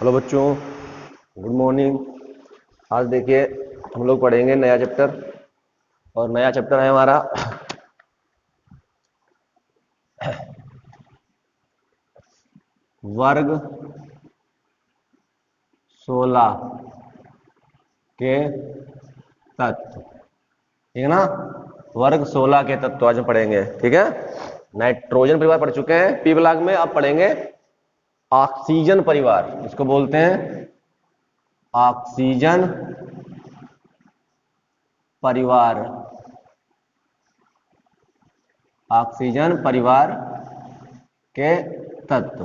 Hello बच्चों, good morning. आज देखिए हम लोग पढ़ेंगे नया चैप्टर, और नया चैप्टर है हमारा वर्ग 16 के तत्व। ठीक है ना, वर्ग 16 के तत्व आज हम पढ़ेंगे। ठीक है, नाइट्रोजन परिवार पढ़ चुके हैं पी ब्लॉक में, अब पढ़ेंगे ऑक्सीजन परिवार, इसको बोलते हैं ऑक्सीजन परिवार। ऑक्सीजन परिवार के तत्व,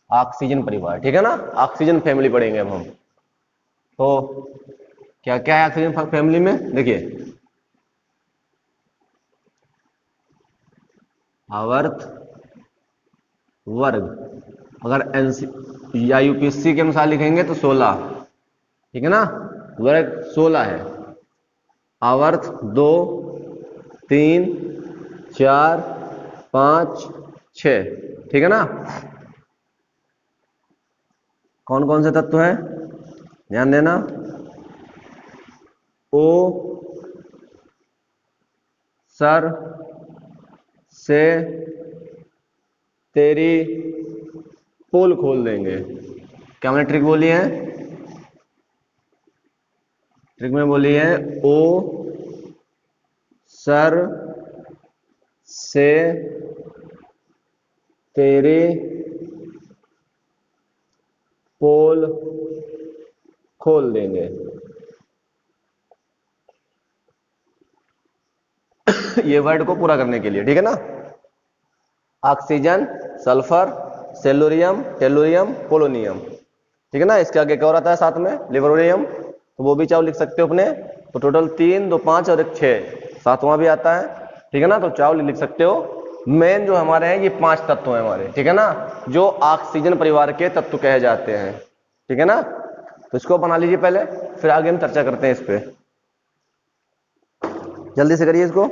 ऑक्सीजन परिवार। ठीक है ना, ऑक्सीजन फैमिली पढ़ेंगे अब हम। तो क्या क्या है ऑक्सीजन फैमिली में, देखिए आवर्त वर्ग, अगर एनसी या यूपीएससी के अनुसार लिखेंगे तो 16। ठीक है ना, वर्ग 16 है। आवर्त 2, 3, 4, 5, 6। ठीक है ना, कौन कौन से तत्व हैं ध्यान देना। ओ सर से तेरी पोल खोल देंगे। क्या मैंने ट्रिक बोली है? ट्रिक में बोली है ओ सर से तेरी पोल खोल देंगे। ये वर्ड को पूरा करने के लिए। ठीक है ना, oxygen, sulphur, selenium, tellurium, polonium. ठीक है ना, इसके आगे क्या और आता है साथ में? लिबरोनियम, तो वो भी चाहो लिख सकते हो अपने। तो टोटल 3, 2, 5 और 1 6, सातवां भी आता है। ठीक है ना, तो चाहो लिख सकते हो। मेन जो हमारे हैं ये 5 तत्व हैं हमारे। ठीक है ना, जो ऑक्सीजन परिवार के तत्व कहे जाते हैं। ठीक है ना, तो इसको बना लीजिए पहले, फिर आगे हम चर्चा करते हैं इस पे। जल्दी से करिए, इसको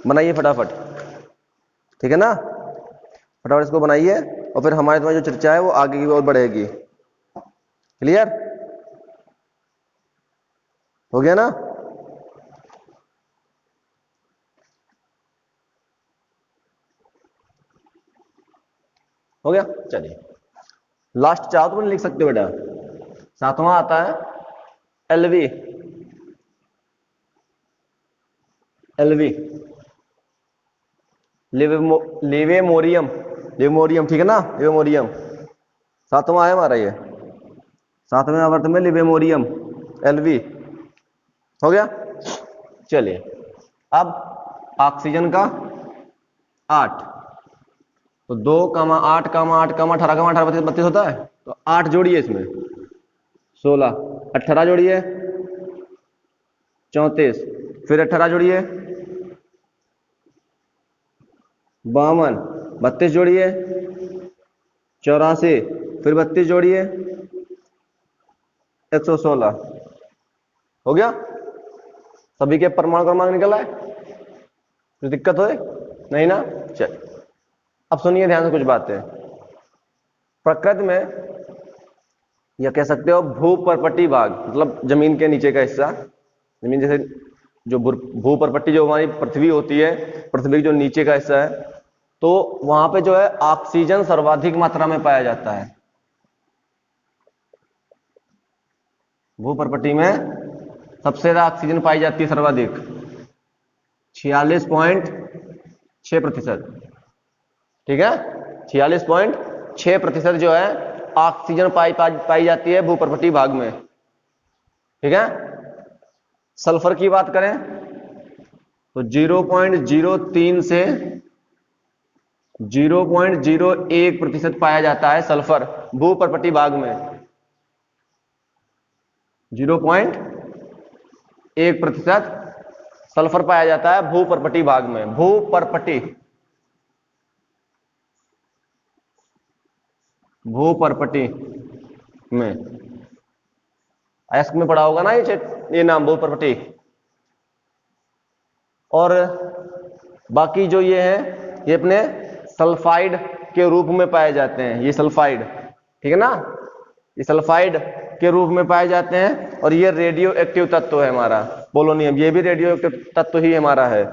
बनाइए फटाफट। ठीक है ना, फटाफट इसको बनाइए, और फिर हमारे तुम्हारी जो चर्चा है वो आगे की ओर बढ़ेगी। क्लियर हो गया ना? हो गया, चलिए लास्ट चाहो तो लिख सकते हो बेटा। सातवां आता है एलवी। एलवी लिवेमोरियम। लिवेमोरियम, ठीक है ना, लिवेमोरियम सातवां है हमारा ये। सातवें आवर्त में लिवेमोरियम, एलवी। हो गया, चलिए अब ऑक्सीजन का 8, तो 2, 8, 8, 18, 18, 32 होता है, तो 8 जोड़िए इसमें 16, 18 जोड़िए 34, फिर 18 जोड़िए 52, 32 जोड़िए 84, फिर 32 जोड़िए 116। हो गया, सभी के परमाणु क्रमांक निकला है? कोई दिक्कत हो नहीं ना? चल अब सुनिए ध्यान से कुछ बातें। प्रकृति में या कह सकते हो भूपर्पटी भाग, मतलब जमीन के नीचे का हिस्सा, जमीन जैसे जो भूपर्पटी जो हमारी पृथ्वी होती है, पृथ्वी जो नीचे का हिस्सा है, तो वहां पे जो है ऑक्सीजन सर्वाधिक मात्रा में पाया जाता है। भूपर्पटी में सबसे ज्यादा ऑक्सीजन पाई जाती है, सर्वाधिक 46.6%। ठीक है, 46.6% जो है ऑक्सीजन पाई जाती है भूपर्पटी भाग में। ठीक है, सल्फर की बात करें तो 0.03 से 0.01% पाया जाता है सल्फर भूपर्पटी भाग में। 0.1% सल्फर पाया जाता है भूपर्पटी भाग में। भूपर्पटी में अयस्क में पढ़ा होगा ना ये नाम भूपर्पटी। और बाकी जो ये है ये अपने सल्फाइड के रूप में पाए जाते हैं। ये सल्फाइड ठीक है ना, ये सल्फाइड के रूप में पाए जाते हैं। और ये रेडियो एक्टिव तत्व है हमारा पोलोनियम, ये भी रेडियो एक्टिव तत्व ही हमारा है।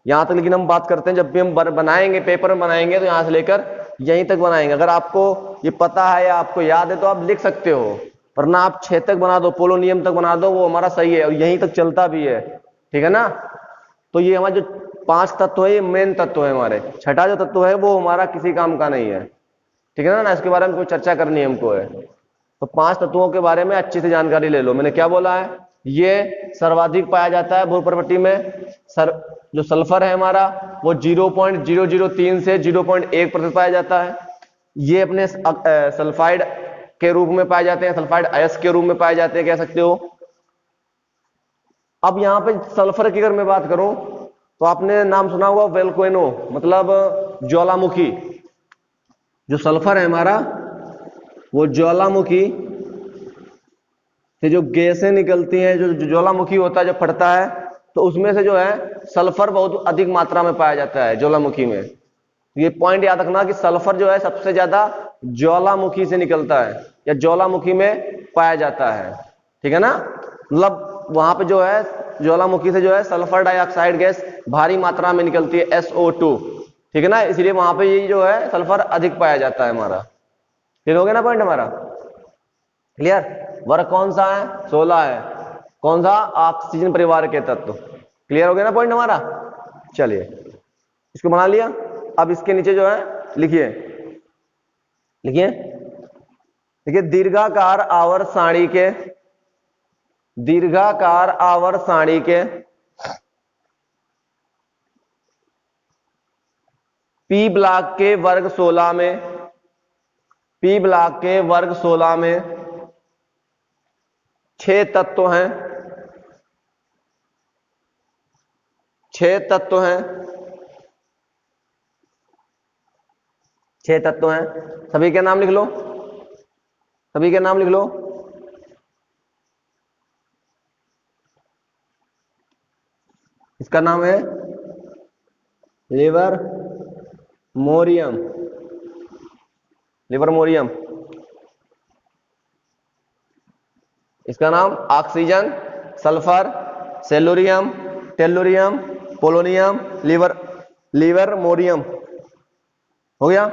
यहां तक लेकिन हम बात करते हैं जब भी हम बनाएंगे, पेपर में बनाएंगे तो यहां से लेकर यहीं तक बनाएंगे। अगर आपको ये पता है या आपको याद है तो आप लिख सकते हो, वरना आप 6 तक बना दो, पोलोनियम तक बना दो, वो हमारा सही है और यहीं तक चलता भी है। ठीक है ना, तो ये हमारे जो 5 तत्व है ये मेन तत्व है हमारे। छठा जो तत्व है वो हमारा किसी काम का नहीं है। ठीक है ना, इसके बारे में कोई चर्चा करनी है हमको है। तो 5 तत्वों के बारे में अच्छी से जानकारी ले लो। मैंने क्या बोला है, ये सर्वाधिक पाया जाता है भूपर्वटी में। जो सल्फर है हमारा वो 0.003 से 0.1% पाया जाता है। ये अपने सल्फाइड के रूप में पाए जाते हैं, सल्फाइड अयस्क के रूप में पाए जाते हैं, कह सकते हो। अब यहाँ पे सल्फर की अगर मैं बात करूं तो आपने नाम सुना होगा वोल्केनो, मतलब ज्वालामुखी। जो सल्फर है हमारा वो ज्वालामुखी से जो गैसें निकलती हैं, जो ज्वालामुखी होता है जो फटता है, तो उसमें से जो है सल्फर बहुत अधिक मात्रा में पाया जाता है ज्वालामुखी में। ये पॉइंट याद रखना कि सल्फर जो है सबसे ज्यादा ज्वालामुखी से निकलता है या ज्वालामुखी में पाया जाता है। ठीक है ना, मतलब वहां पे जो है ज्वालामुखी से जो है सल्फर डाइऑक्साइड गैस भारी मात्रा में निकलती है, SO2। ठीक है ना, इसलिए वहां पे ये जो है सल्फर अधिक पाया जाता है हमारा। क्लियर हो गया ना पॉइंट हमारा? क्लियर। वर्ग कौन सा है? 16 है। कौन सा? ऑक्सीजन परिवार के तत्व। क्लियर हो गया ना पॉइंट हमारा? चलिए इसको बना लिया। अब इसके नीचे जो है लिखिए, लिखिए, देखिए दीर्घाकार आवर्त सारणी के, दीर्घाकार आवर्त सारणी के पी ब्लॉक के वर्ग 16 में, पी ब्लॉक के वर्ग 16 में 6 तत्व हैं, 6 तत्व हैं, 6 तत्व हैं। सभी के नाम लिख लो, सभी के नाम लिख लो। इसका नाम है लिवर मोरियम, लिवर मोरियम। इसका नाम oxygen, sulphur, selenium, tellurium, polonium, livermorium. हो गया?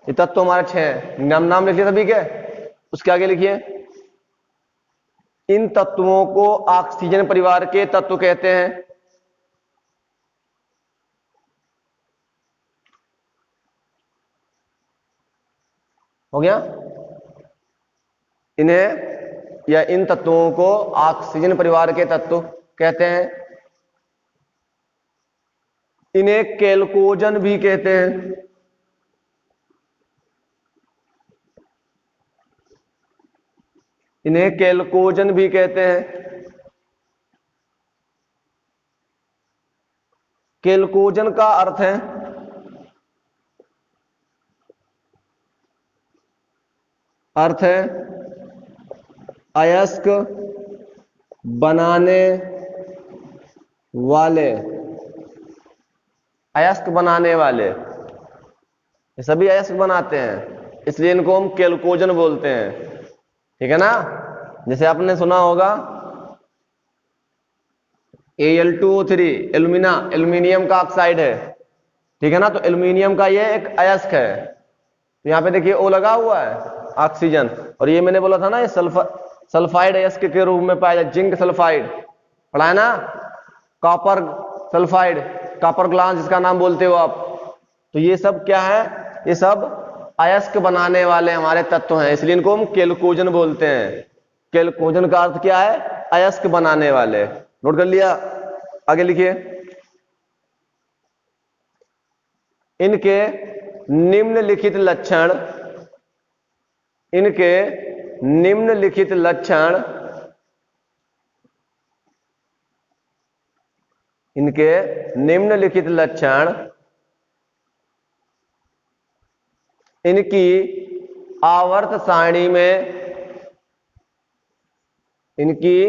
ये तत्व हमारे 6 हैं। नाम लिखिए सभी के। उसके आगे लिखिए, इन तत्वों को ऑक्सीजन परिवार के तत्व कहते हैं। हो गया? इन्हें या इन तत्वों को ऑक्सीजन परिवार के तत्व कहते हैं। इन्हें केल्कोजन भी कहते हैं। इन्हें केल्कोजन भी कहते हैं। केल्कोजन का अर्थ है अयस्क बनाने वाले, अयस्क बनाने वाले। ये सभी अयस्क बनाते हैं, इसलिए इनको हम केल्कोजन बोलते हैं। ठीक है ना, जैसे आपने सुना होगा Al2O3 एल्यूमिनियम का ऑक्साइड है। ठीक है ना, तो एल्यूमिनियम का ये एक अयस्क है। तो यहां पे देखिए O लगा हुआ है, ऑक्सीजन। और ये मैंने बोला था ना, ये सल्फाइड अयस्क के रूप में पाया जाए। जिंक सल्फाइड पढ़ा है ना, कॉपर सल्फाइड, कॉपर ग्लास जिसका नाम बोलते हो आप। तो ये सब क्या है? ये सब अयस्क बनाने वाले हमारे तत्व हैं, इसलिए इनको हम केल्कोजन बोलते हैं। केल्कोजन का अर्थ क्या है? अयस्क बनाने वाले। नोट कर लिया? आगे लिखिए, इनके निम्नलिखित लक्षण, इनके निम्नलिखित लक्षण, इनके निम्नलिखित लक्षण इनकी आवर्त सारणी में, इनकी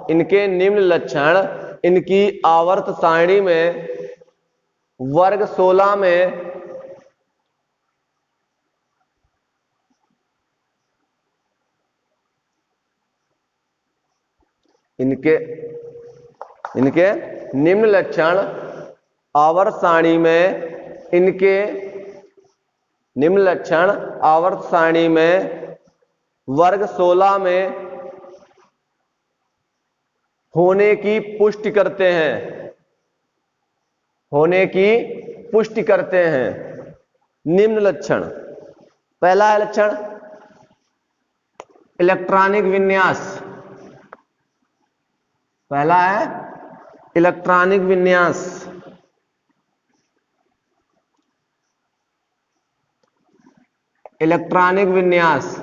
इनके निम्न लक्षण इनकी आवर्त सारणी में वर्ग 16 में इनके इनके निम्न लक्षण आवर्त सारणी में, इनके निम्न लक्षण आवर्त सारणी में वर्ग 16 में होने की पुष्टि करते हैं, होने की पुष्टि करते हैं। निम्न लक्षण, पहला है लक्षण इलेक्ट्रॉनिक विन्यास, पहला है इलेक्ट्रॉनिक विन्यास। इलेक्ट्रॉनिक विन्यास,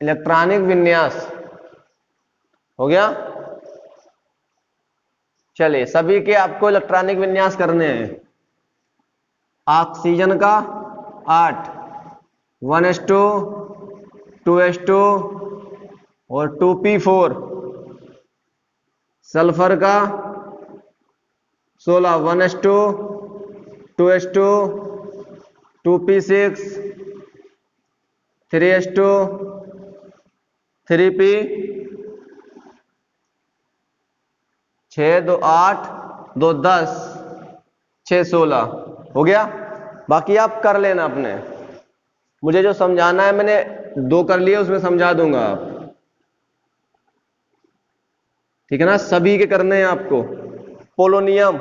इलेक्ट्रॉनिक विन्यास हो गया। चलिए सभी के आपको इलेक्ट्रॉनिक विन्यास करने हैं। ऑक्सीजन का 8, 1s2, 2s2 और 2p4। सल्फर का 16, 1s2, 2s2, 2p6, 3s2, 3p, 6 2 8 2 10, 6 16 हो गया। बाकी आप कर लेना अपने, मुझे जो समझाना है मैंने 2 कर लिए, उसमें समझा दूंगा आप, ठीक है ना। सभी के करने हैं आपको। पोलोनियम,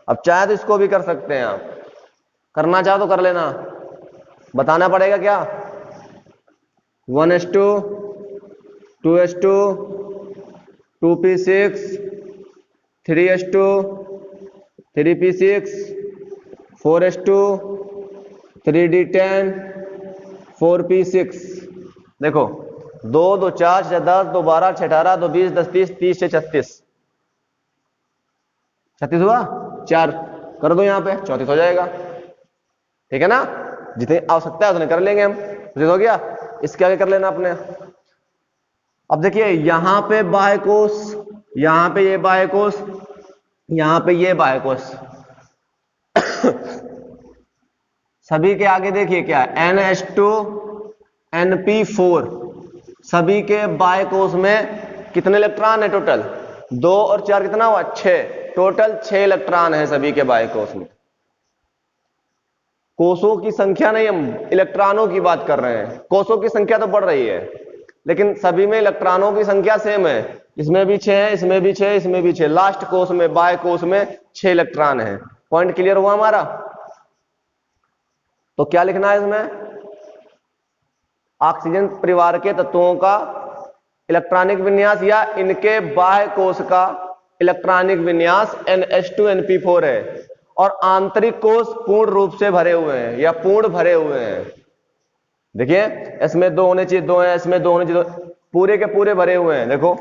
अब चाहे तो इसको भी कर सकते हैं आप, करना चाहो तो कर लेना। बताना पड़ेगा क्या, 1s2, 2s2, 2p6, 3s2, 3p6, 4s2, 3d10, 4p6। देखो 2 2 4 6 10 2 12 6 18 2 20 10 30 30 6 36, 36 हुआ। 4 कर दो यहां पे, 34 हो जाएगा, ठीक है ना। जितनी आवश्यकता है उतने कर लेंगे हम, हो गया। इसके आगे कर लेना अपने। अब देखिए यहां पे बाह्य कोश, यहां पे ये बाह्य कोश, यहां पे ये बाह्य कोश। सभी के आगे देखिए क्या है, NH2 NP4। सभी के बाह्य कोश में कितने इलेक्ट्रॉन है टोटल, 2 और 4 कितना हुआ, 6, टोटल 6 इलेक्ट्रॉन है सभी के बाह्य कोश में। कोषों की संख्या नहीं, हम इलेक्ट्रॉनों की बात कर रहे हैं। कोषों की संख्या तो बढ़ रही है, लेकिन सभी में इलेक्ट्रॉनों की संख्या सेम है। इसमें भी 6 है, इसमें भी 6, इसमें भी 6। लास्ट कोष में, बाह्य कोष में 6 इलेक्ट्रॉन है। पॉइंट क्लियर हुआ हमारा। तो क्या लिखना है इसमें, ऑक्सीजन परिवार के तत्वों का इलेक्ट्रॉनिक विन्यास या इनके बाह्य कोष का इलेक्ट्रॉनिक विन्यास NH2NP4 है। और आंतरिक कोष पूर्ण रूप से भरे हुए हैं या पूर्ण भरे हुए हैं। देखिए इसमें 2 होने चाहिए, 2 है, इसमें 2 होने चाहिए, पूरे के पूरे भरे हुए हैं। देखो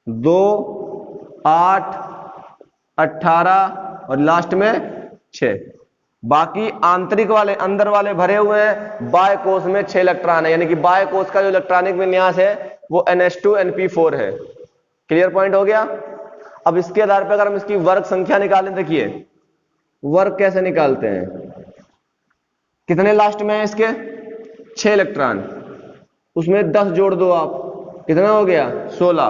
2 8 18 और लास्ट में 6। बाकी आंतरिक वाले, अंदर वाले भरे हुए हैं। बाह्य कोष में 6 इलेक्ट्रॉन है, यानी कि बाह्य कोष का जो इलेक्ट्रॉनिक विन्यास है वो NH2NP4 है। क्लियर पॉइंट हो गया। अब इसके आधार पर अगर हम इसकी वर्ग संख्या निकालें, देखिए वर्ग कैसे निकालते हैं। कितने लास्ट में है इसके, 6 इलेक्ट्रॉन, उसमें 10 जोड़ दो आप, कितना हो गया 16,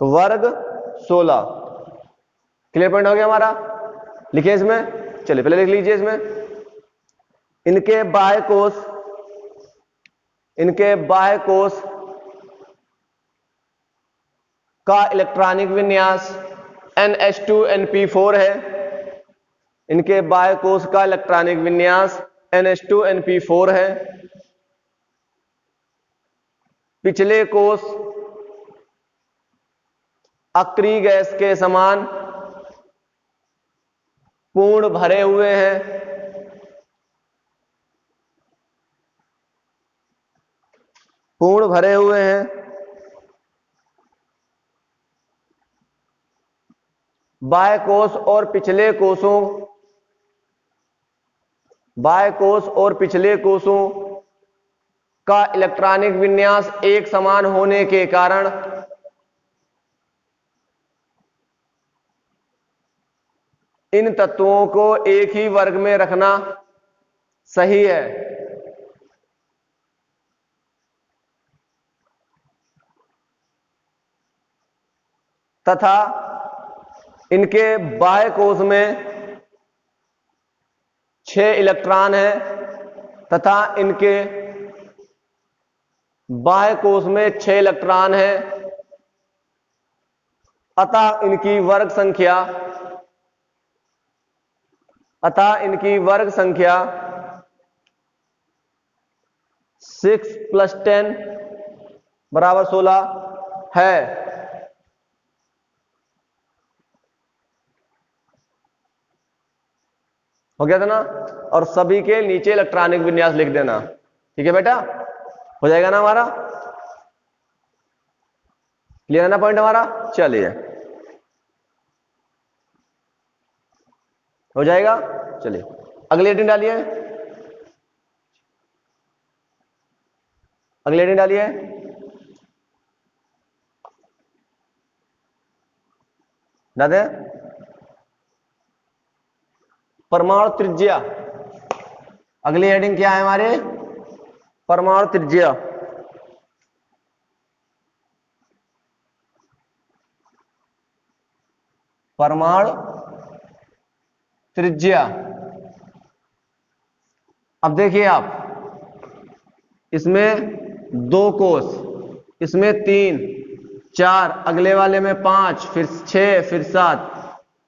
तो वर्ग 16। क्लियर पॉइंट हो गया हमारा। लिखिए इसमें, चलिए पहले लिख लीजिए इसमें, इनके बाह्य कोष, इनके बाह्य कोष का इलेक्ट्रॉनिक विन्यास NH2NP4 है। इनके बाह्य कोष का इलेक्ट्रॉनिक विन्यास NH2NP4 है। पिछले कोष अक्रिय गैस के समान पूर्ण भरे हुए हैं। पूर्ण भरे हुए हैं। बाह्य कोष और पिछले कोषों, बाह्य कोष और पिछले कोषों का इलेक्ट्रॉनिक विन्यास एक समान होने के कारण इन तत्वों को एक ही वर्ग में रखना सही है। तथा इनके बाह्य कोश में 6 इलेक्ट्रॉन है तथा इनके बाह्य कोश में 6 इलेक्ट्रॉन है। अतः इनकी वर्ग संख्या 6 + 10 = 16 है। हो गया था ना। और सभी के नीचे इलेक्ट्रॉनिक विन्यास लिख देना। ठीक है बेटा, हो जाएगा ना हमारा? क्लियर है ना पॉइंट हमारा? चलिए, हो जाएगा। चलिए अगली हेडिंग डालिए, अगली हेडिंग डालिए। दादे परमाणु त्रिज्या। अगली हेडिंग क्या है हमारे? परमाणु त्रिज्या। परमाणु त्रिज्या। अब देखिए आप, इसमें 2 कोष, इसमें 3, 4, अगले वाले में 5, फिर 6, फिर 7।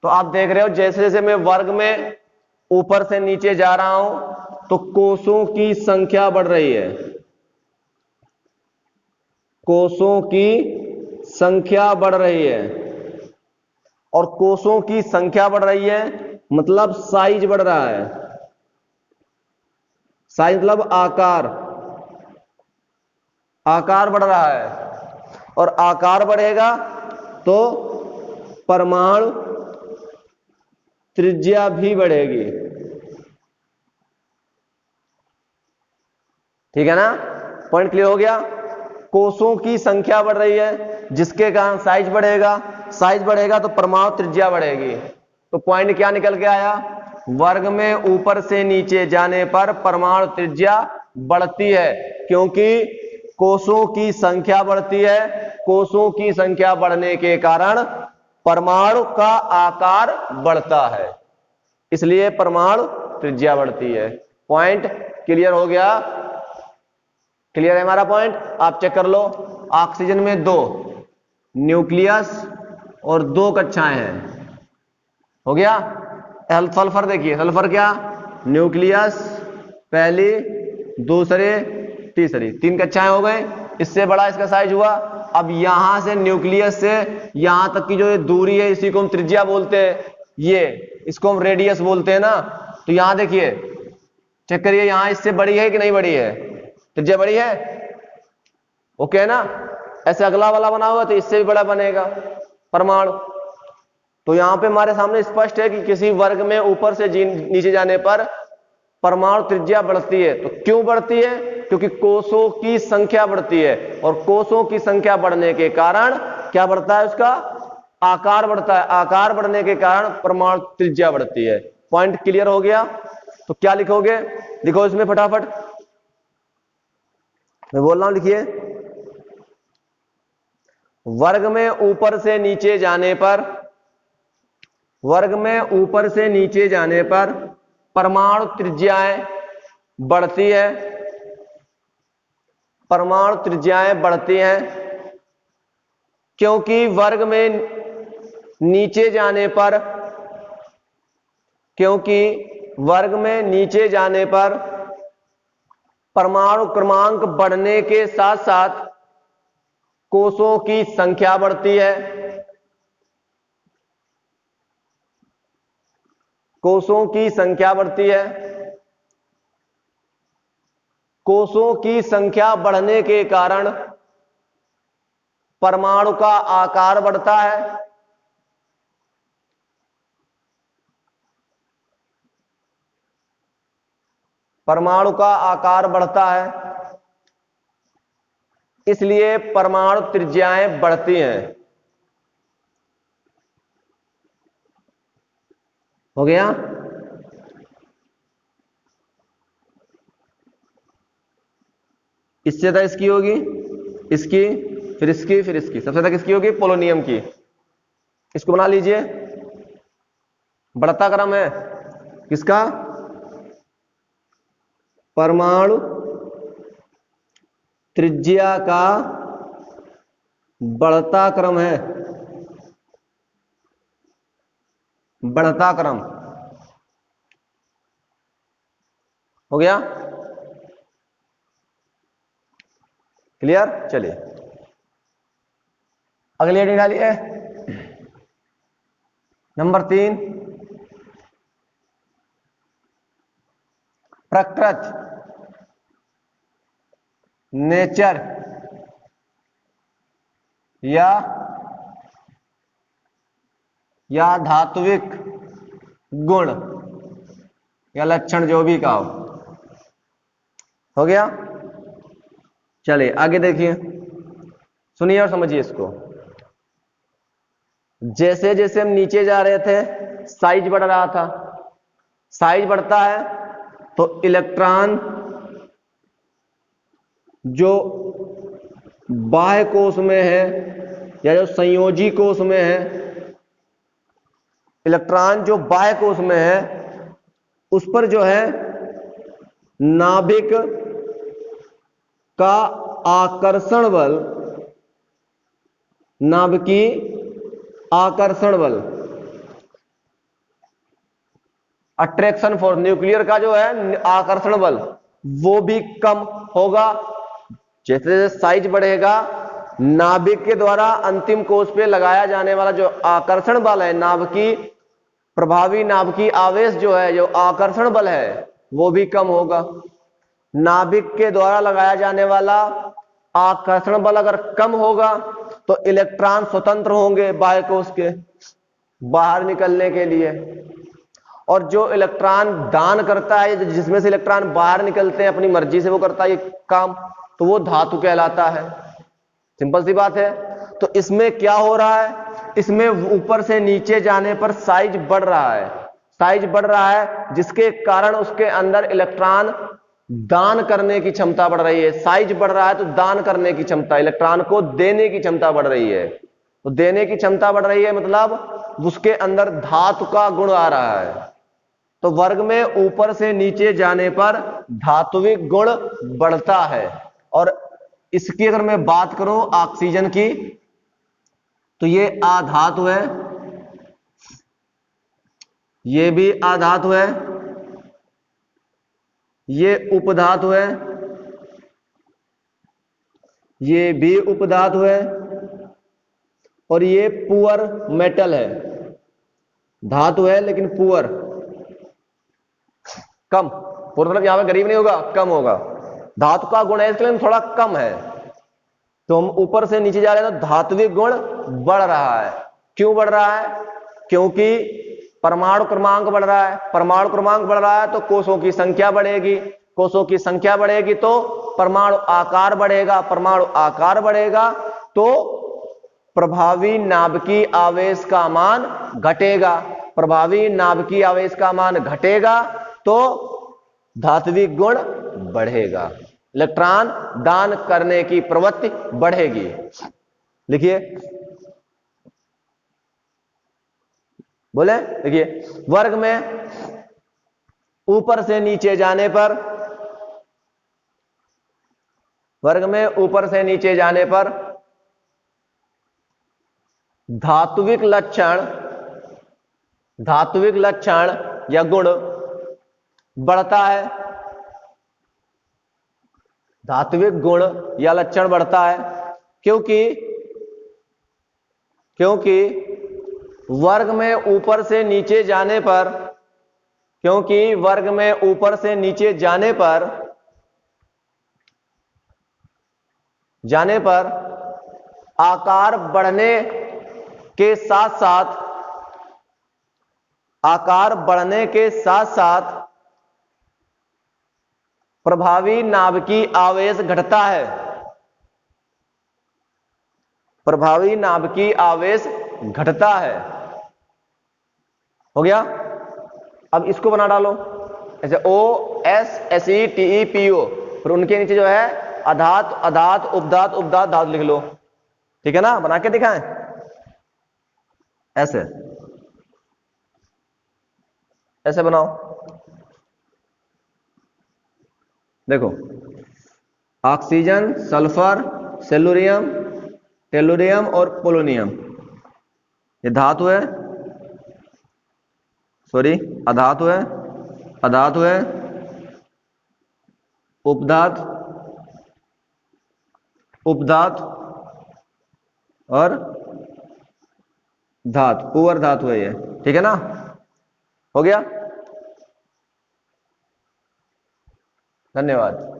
तो आप देख रहे हो जैसे जैसे मैं वर्ग में ऊपर से नीचे जा रहा हूं तो कोषों की संख्या बढ़ रही है। कोषों की संख्या बढ़ रही है। और कोषों की संख्या बढ़ रही है मतलब साइज बढ़ रहा है। साइज मतलब आकार, आकार बढ़ रहा है। और आकार बढ़ेगा तो परमाणु त्रिज्या भी बढ़ेगी। ठीक है ना? पॉइंट क्लियर हो गया? कोषों की संख्या बढ़ रही है जिसके कारण साइज बढ़ेगा, साइज बढ़ेगा तो परमाणु त्रिज्या बढ़ेगी। तो पॉइंट क्या निकल के आया? वर्ग में ऊपर से नीचे जाने पर परमाणु त्रिज्या बढ़ती है, क्योंकि कोषों की संख्या बढ़ती है। कोषों की संख्या बढ़ने के कारण परमाणु का आकार बढ़ता है, इसलिए परमाणु त्रिज्या बढ़ती है। पॉइंट क्लियर हो गया? क्लियर है हमारा पॉइंट? आप चेक कर लो। ऑक्सीजन में 2 न्यूक्लियस और 2 कक्षाएं हैं। हो गया? सल्फर देखिए, सल्फर क्या? न्यूक्लियस पहली, दूसरे, तीसरी, 3 कक्षाएं हो गए। इससे बड़ा इसका साइज हुआ। अब यहां से न्यूक्लियस से यहां तक की जो ये दूरी है इसी को हम त्रिज्या बोलते हैं, ये इसको हम रेडियस बोलते हैं ना। तो यहां देखिए, चेक करिए, यहां इससे बड़ी है कि नहीं बड़ी है? त्रिज्या बड़ी है। ओके है ना? ऐसे अगला वाला बना हुआ तो इससे भी बड़ा बनेगा परमाणु। तो यहां पे हमारे सामने स्पष्ट है कि किसी वर्ग में ऊपर से नीचे जाने पर परमाणु त्रिज्या बढ़ती है। तो क्यों बढ़ती है? क्योंकि कोषों की संख्या बढ़ती है, और कोषों की संख्या बढ़ने के कारण क्या बढ़ता है? उसका आकार बढ़ता है। आकार बढ़ने के कारण परमाणु त्रिज्या बढ़ती है। पॉइंट क्लियर हो गया? तो क्या लिखोगे? लिखो इसमें फटाफट, मैं बोल रहा हूं, लिखिए। वर्ग में ऊपर से नीचे जाने पर, वर्ग में ऊपर से नीचे जाने पर परमाणु त्रिज्याएं बढ़ती है। परमाणु त्रिज्याएं बढ़ती हैं क्योंकि वर्ग में नीचे जाने पर, क्योंकि वर्ग में नीचे जाने पर परमाणु क्रमांक बढ़ने के साथ साथ कोषों की संख्या बढ़ती है। कोषों की संख्या बढ़ती है। कोषों की संख्या बढ़ने के कारण परमाणु का आकार बढ़ता है। परमाणु का आकार बढ़ता है, इसलिए परमाणु त्रिज्याएं बढ़ती हैं। हो गया। इससे ज्यादा इसकी होगी, इसकी, फिर इसकी, फिर इसकी, सबसे ज्यादा किसकी होगी? पोलोनियम की। इसको बना लीजिए, बढ़ता क्रम है किसका? परमाणु त्रिज्या का बढ़ता क्रम है, बढ़ता क्रम। हो गया क्लियर? चलिए अगली हेडिंग डालिए, नंबर 3, प्रकृति, नेचर या धात्विक गुण या लक्षण, जो भी कहो। हो गया? चलिए आगे देखिए, सुनिए और समझिए इसको। जैसे जैसे हम नीचे जा रहे थे साइज बढ़ रहा था, साइज बढ़ता है तो इलेक्ट्रॉन जो बाह्य कोश में है या जो संयोजी कोश में है, इलेक्ट्रॉन जो बाह्य कोश में है उस पर जो है नाभिक का आकर्षण बल, नाभिकी आकर्षण बल, अट्रैक्शन फोर्स, न्यूक्लियर का जो है आकर्षण बल, वो भी कम होगा। जैसे जैसे साइज बढ़ेगा, नाभिक के द्वारा अंतिम कोश पे लगाया जाने वाला जो आकर्षण बल है, नाभिकी प्रभावी नाभिकी आवेश जो है, जो आकर्षण बल है, वो भी कम होगा। नाभिक के द्वारा लगाया जाने वाला आकर्षण बल अगर कम होगा तो इलेक्ट्रॉन स्वतंत्र होंगे बाह्य कोश के बाहर निकलने के लिए, और जो इलेक्ट्रॉन दान करता है, जिसमें से इलेक्ट्रॉन बाहर निकलते हैं अपनी मर्जी से वो करता है ये काम, तो वो धातु कहलाता है। सिंपल सी बात है। तो इसमें क्या हो रहा है? इसमें ऊपर से नीचे जाने पर साइज बढ़ रहा है, साइज बढ़ रहा है जिसके कारण उसके अंदर इलेक्ट्रॉन दान करने की क्षमता बढ़ रही है। साइज बढ़ रहा है तो दान करने की क्षमता, इलेक्ट्रॉन को देने की क्षमता बढ़ रही है। तो देने की क्षमता बढ़ रही है मतलब उसके अंदर धातु का गुण आ रहा है। तो वर्ग में ऊपर से नीचे जाने पर धात्विक गुण बढ़ता है। और इसकी अगर मैं बात करूं ऑक्सीजन की, तो ये आधातु है, ये भी आधातु है, ये उपधातु है, ये भी उपधातु है, और ये पुअर मेटल है। धातु है लेकिन पुअर, कम, पुअर मतलब यहां पे गरीब नहीं होगा, कम होगा। धातु का गुण है इसलिए थोड़ा कम है। तो हम ऊपर से नीचे जा रहे हैं तो धात्विक गुण बढ़ रहा है। क्यों बढ़ रहा है? क्योंकि परमाणु क्रमांक बढ़ रहा है। परमाणु क्रमांक बढ़ रहा है तो कोषों की संख्या बढ़ेगी, कोषों की संख्या बढ़ेगी तो परमाणु आकार बढ़ेगा, परमाणु आकार बढ़ेगा तो प्रभावी नाभिकी आवेश का मान घटेगा, प्रभावी नाभिकी आवेश का मान घटेगा तो धात्विक गुण बढ़ेगा, इलेक्ट्रॉन दान करने की प्रवृत्ति बढ़ेगी। लिखिए, बोले, देखिए, वर्ग में ऊपर से नीचे जाने पर, वर्ग में ऊपर से नीचे जाने पर धात्विक लक्षण या गुण बढ़ता है, धात्विक गुण या लक्षण बढ़ता है। क्योंकि वर्ग में पर से नीचे जाने पर, क्योंकि वर्ग में ऊपर से नीचे जाने पर आकार बढ़ने के साथ साथ, आकार बढ़ने के साथ साथ प्रभावी नाभिकी आवेश घटता है, प्रभावी नाभिकी आवेश घटता है। हो गया? अब इसको बना डालो, ऐसे OSSETEPO, फिर उनके नीचे जो है अधात, अधात, उपधात, उपधात, धातु लिख लो। ठीक है ना, बना के दिखाएं ऐसे, ऐसे बनाओ। देखो, ऑक्सीजन, सल्फर, सेलुरियम, टेलुरियम और पोलोनियम, ये धातु है, सॉरी अधातु है, अधातु है, उपधात, उपधात और धातु, पुअर धातु है ये। ठीक है ना, हो गया, धन्यवाद।